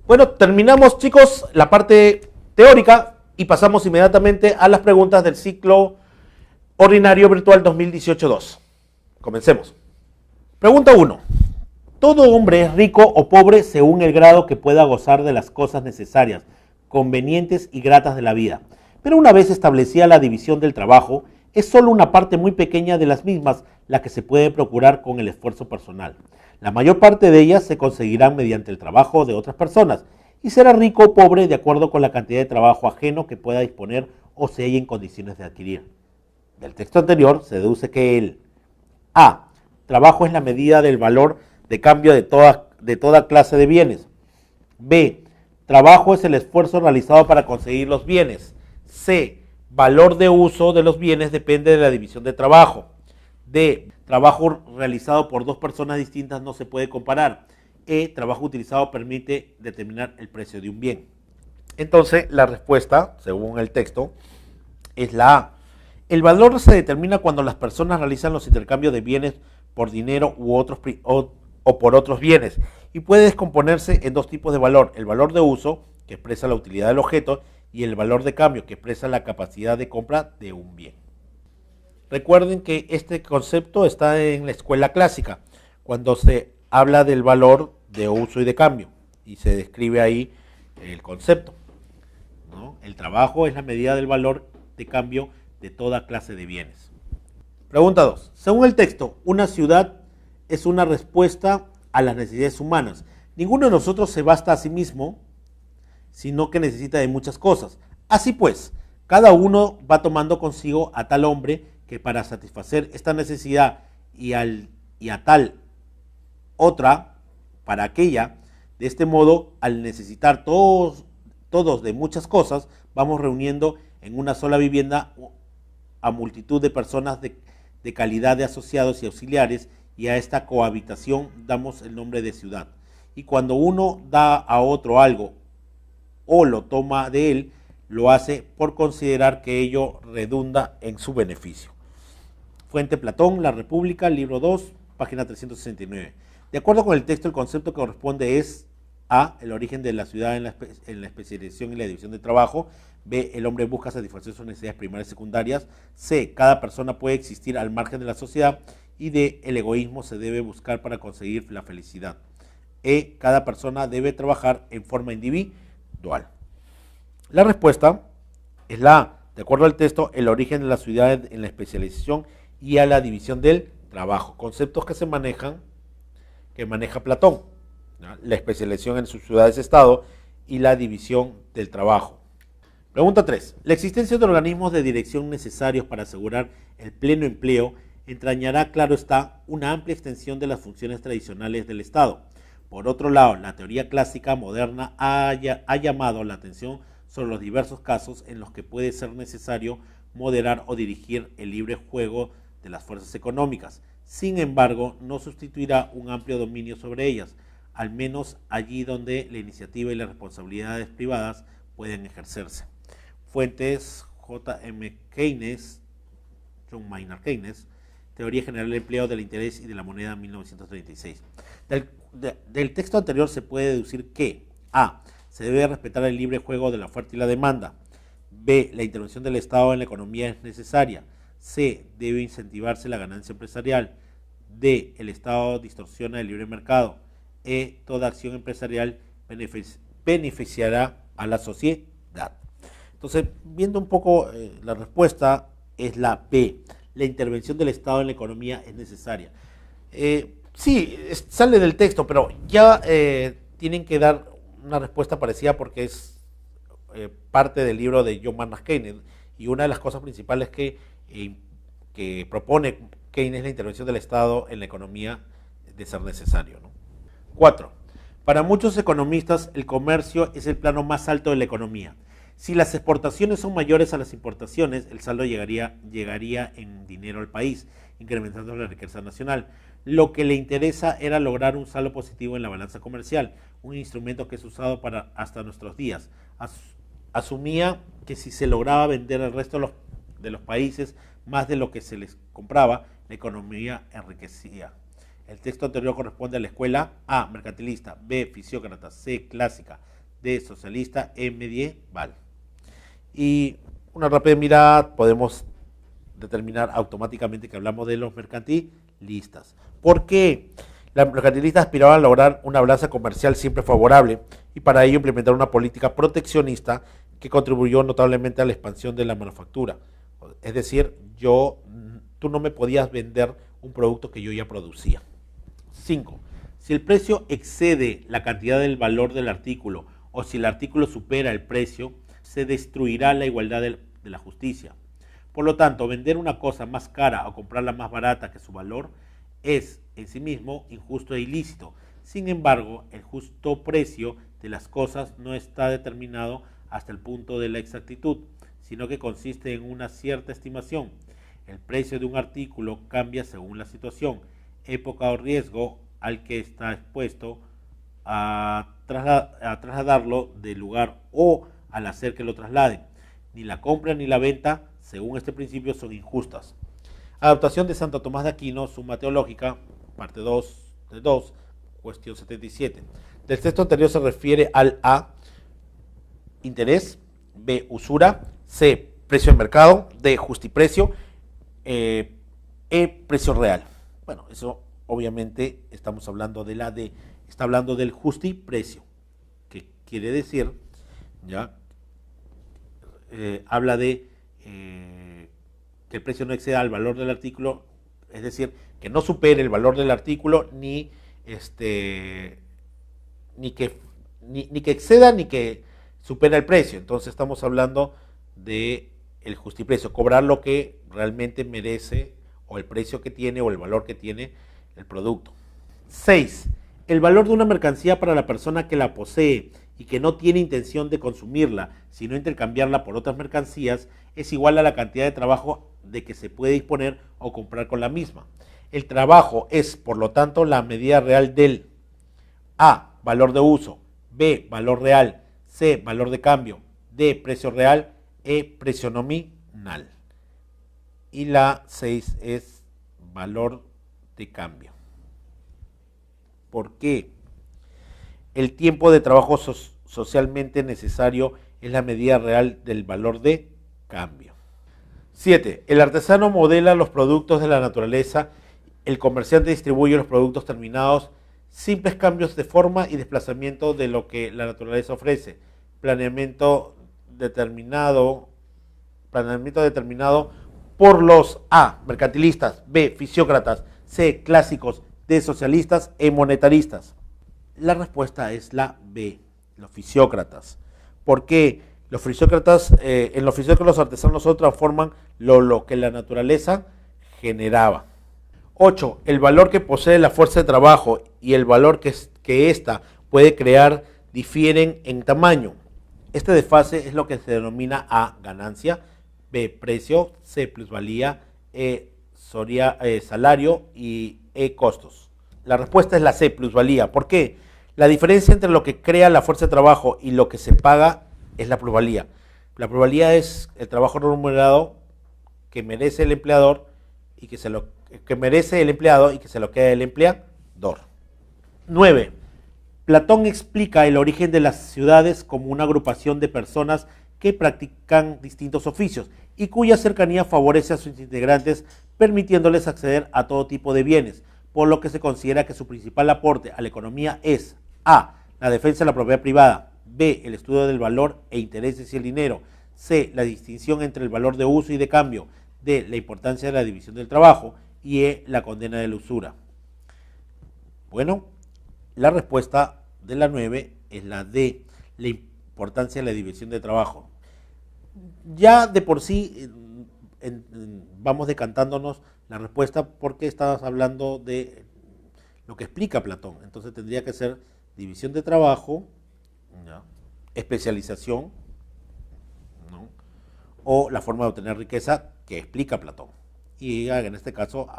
Bueno, terminamos, chicos, la parte teórica y pasamos inmediatamente a las preguntas del ciclo ordinario virtual 2018-2. Comencemos. Pregunta 1. ¿Todo hombre es rico o pobre según el grado que pueda gozar de las cosas necesarias, convenientes y gratas de la vida? Pero una vez establecida la división del trabajo, es solo una parte muy pequeña de las mismas la que se puede procurar con el esfuerzo personal. La mayor parte de ellas se conseguirán mediante el trabajo de otras personas y será rico o pobre de acuerdo con la cantidad de trabajo ajeno que pueda disponer o se haya en condiciones de adquirir. Del texto anterior se deduce que el A. Trabajo es la medida del valor de cambio de toda clase de bienes. B. Trabajo es el esfuerzo realizado para conseguir los bienes. C. Valor de uso de los bienes depende de la división de trabajo. D. Trabajo realizado por dos personas distintas no se puede comparar. E. Trabajo utilizado permite determinar el precio de un bien. Entonces, la respuesta, según el texto, es la A. El valor se determina cuando las personas realizan los intercambios de bienes por dinero o por otros bienes y puede descomponerse en dos tipos de valor: el valor de uso, que expresa la utilidad del objeto, y el valor de cambio, que expresa la capacidad de compra de un bien. Recuerden que este concepto está en la escuela clásica, cuando se habla del valor de uso y de cambio, y se describe ahí el concepto, ¿no? El trabajo es la medida del valor de cambio de toda clase de bienes. Pregunta 2. Según el texto, una ciudad es una respuesta a las necesidades humanas. Ninguno de nosotros se basta a sí mismo, sino que necesita de muchas cosas. Así pues, cada uno va tomando consigo a tal hombre que para satisfacer esta necesidad y a tal otra para aquella. De este modo, al necesitar todos de muchas cosas, vamos reuniendo en una sola vivienda a multitud de personas de calidad de asociados y auxiliares, y a esta cohabitación damos el nombre de ciudad. Y cuando uno da a otro algo o lo toma de él, lo hace por considerar que ello redunda en su beneficio. Fuente Platón, La República, libro 2, página 369. De acuerdo con el texto, el concepto que corresponde es A. El origen de la ciudad en la especialización y la división de trabajo. B. El hombre busca satisfacer sus necesidades primarias y secundarias. C. Cada persona puede existir al margen de la sociedad. Y D. El egoísmo se debe buscar para conseguir la felicidad. E. Cada persona debe trabajar en forma individual. La respuesta es la A. De acuerdo al texto, el origen de la ciudad en la especialización y a la división del trabajo. Conceptos que maneja Platón, ¿no? La especialización en sus ciudades-estado y la división del trabajo. Pregunta 3. La existencia de organismos de dirección necesarios para asegurar el pleno empleo entrañará, claro está, una amplia extensión de las funciones tradicionales del Estado. Por otro lado, la teoría clásica moderna ha llamado la atención sobre los diversos casos en los que puede ser necesario moderar o dirigir el libre juego de las fuerzas económicas. Sin embargo, no sustituirá un amplio dominio sobre ellas, al menos allí donde la iniciativa y las responsabilidades privadas pueden ejercerse. Fuentes: J.M. Keynes, John Maynard Keynes, Teoría General del Empleo, del Interés y de la Moneda, 1936. Del texto anterior se puede deducir que A. Se debe respetar el libre juego de la oferta y la demanda. B. La intervención del Estado en la economía es necesaria. C. Debe incentivarse la ganancia empresarial. D. El Estado distorsiona el libre mercado. E. Toda acción empresarial beneficiará a la sociedad. Entonces, viendo un poco la respuesta es la B. La intervención del Estado en la economía es necesaria. Sí, sale del texto, pero ya tienen que dar una respuesta parecida porque es parte del libro de John Maynard Keynes, y una de las cosas principales que propone Keynes es la intervención del Estado en la economía de ser necesario, ¿no? 4. Para muchos economistas, el comercio es el plano más alto de la economía. Si las exportaciones son mayores a las importaciones, el saldo llegaría en dinero al país, incrementando la riqueza nacional. Lo que le interesa era lograr un saldo positivo en la balanza comercial, un instrumento que es usado hasta nuestros días. Asumía que si se lograba vender al resto de los países más de lo que se les compraba, la economía enriquecía. El texto anterior corresponde a la escuela A, mercantilista, B, fisiócrata, C, clásica, D, socialista, E, medieval. Y una rápida mirada, podemos determinar automáticamente que hablamos de los mercantilistas. ¿Por qué? Los mercantilistas aspiraban a lograr una balanza comercial siempre favorable y para ello implementar una política proteccionista que contribuyó notablemente a la expansión de la manufactura. Es decir, tú no me podías vender un producto que yo ya producía. 5. Si el precio excede la cantidad del valor del artículo o si el artículo supera el precio, se destruirá la igualdad de la justicia. Por lo tanto, vender una cosa más cara o comprarla más barata que su valor es en sí mismo injusto e ilícito. Sin embargo, el justo precio de las cosas no está determinado hasta el punto de la exactitud, sino que consiste en una cierta estimación. El precio de un artículo cambia según la situación, época o riesgo al que está expuesto a trasladarlo del lugar o al hacer que lo trasladen. Ni la compra ni la venta, según este principio, son injustas. Adaptación de Santo Tomás de Aquino, Suma Teológica, parte 2 de 2, cuestión 77. Del texto anterior se refiere al A, interés, B, usura, C, precio de mercado, D, justiprecio, E, precio real. Bueno, eso obviamente estamos hablando de la D, está hablando del justiprecio, que quiere decir, ya, habla de que el precio no exceda al valor del artículo, es decir, que no supere el valor del artículo ni que exceda ni que supera el precio. Entonces estamos hablando de el justiprecio, cobrar lo que realmente merece o el precio que tiene o el valor que tiene el producto. 6. El valor de una mercancía para la persona que la posee y que no tiene intención de consumirla, sino intercambiarla por otras mercancías, es igual a la cantidad de trabajo de que se puede disponer o comprar con la misma. El trabajo es, por lo tanto, la medida real del A, valor de uso, B, valor real, C, valor de cambio, D, precio real, E, precio nominal. Y la 6 es valor de cambio. ¿Por qué? El tiempo de trabajo socialmente necesario es la medida real del valor de cambio. 7. El artesano modela los productos de la naturaleza, el comerciante distribuye los productos terminados, simples cambios de forma y desplazamiento de lo que la naturaleza ofrece. Planeamiento determinado por los A, mercantilistas, B, fisiócratas, C, clásicos, D, socialistas, E, monetaristas. La respuesta es la B, los fisiócratas. ¿Por qué? En los fisiócratas los artesanos solo transforman lo que la naturaleza generaba. 8. El valor que posee la fuerza de trabajo y el valor que ésta puede crear difieren en tamaño. Este desfase es lo que se denomina A, ganancia, B, precio, C, plusvalía, E, salario y E, costos. La respuesta es la C, plusvalía. ¿Por qué? La diferencia entre lo que crea la fuerza de trabajo y lo que se paga es la plusvalía. La plusvalía es el trabajo remunerado que merece el empleador y que se lo queda el empleador. 9. Platón explica el origen de las ciudades como una agrupación de personas que practican distintos oficios y cuya cercanía favorece a sus integrantes, permitiéndoles acceder a todo tipo de bienes, por lo que se considera que su principal aporte a la economía es A, la defensa de la propiedad privada, B, el estudio del valor e intereses y el dinero, C, la distinción entre el valor de uso y de cambio, D, la importancia de la división del trabajo y E, la condena de la usura. Bueno, la respuesta de la 9 es la D, la importancia de la división de trabajo. Ya de por sí vamos decantándonos la respuesta porque estabas hablando de lo que explica Platón. Entonces tendría que ser división de trabajo, ¿ya?, especialización, ¿no?, o la forma de obtener riqueza que explica Platón. Y en este caso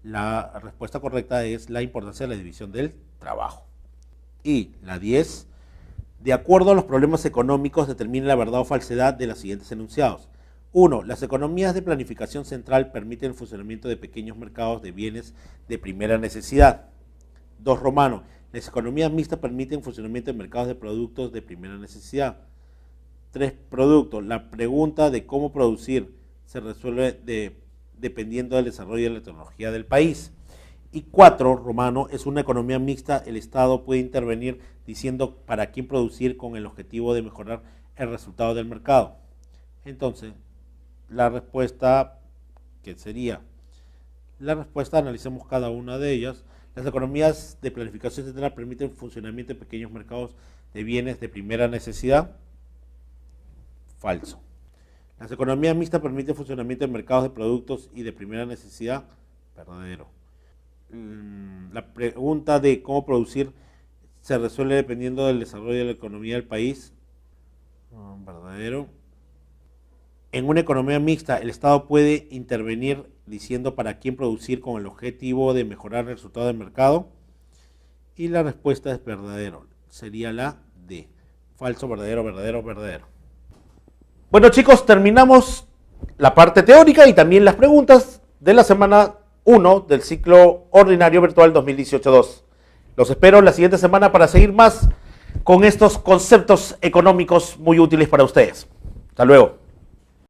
la respuesta correcta es la importancia de la división del trabajo. Y la 10, de acuerdo a los problemas económicos, determina la verdad o falsedad de los siguientes enunciados. 1. Las economías de planificación central permiten el funcionamiento de pequeños mercados de bienes de primera necesidad. 2 romano. Las economías mixtas permiten funcionamiento de mercados de productos de primera necesidad. 3 productos. La pregunta de cómo producir se resuelve dependiendo del desarrollo de la tecnología del país. Y 4 romano. Es una economía mixta. El Estado puede intervenir diciendo para quién producir con el objetivo de mejorar el resultado del mercado. Entonces, la respuesta, ¿qué sería? La respuesta, analicemos cada una de ellas. Las economías de planificación central permiten funcionamiento de pequeños mercados de bienes de primera necesidad. Falso. Las economías mixtas permiten funcionamiento de mercados de productos y de primera necesidad. Verdadero. La pregunta de cómo producir se resuelve dependiendo del desarrollo de la economía del país. Verdadero. En una economía mixta, el Estado puede intervenir diciendo para quién producir con el objetivo de mejorar el resultado del mercado. Y la respuesta es verdadero. Sería la D. Falso, verdadero, verdadero, verdadero. Bueno, chicos, terminamos la parte teórica y también las preguntas de la semana 1 del ciclo ordinario virtual 2018-2. Los espero la siguiente semana para seguir más con estos conceptos económicos muy útiles para ustedes. Hasta luego.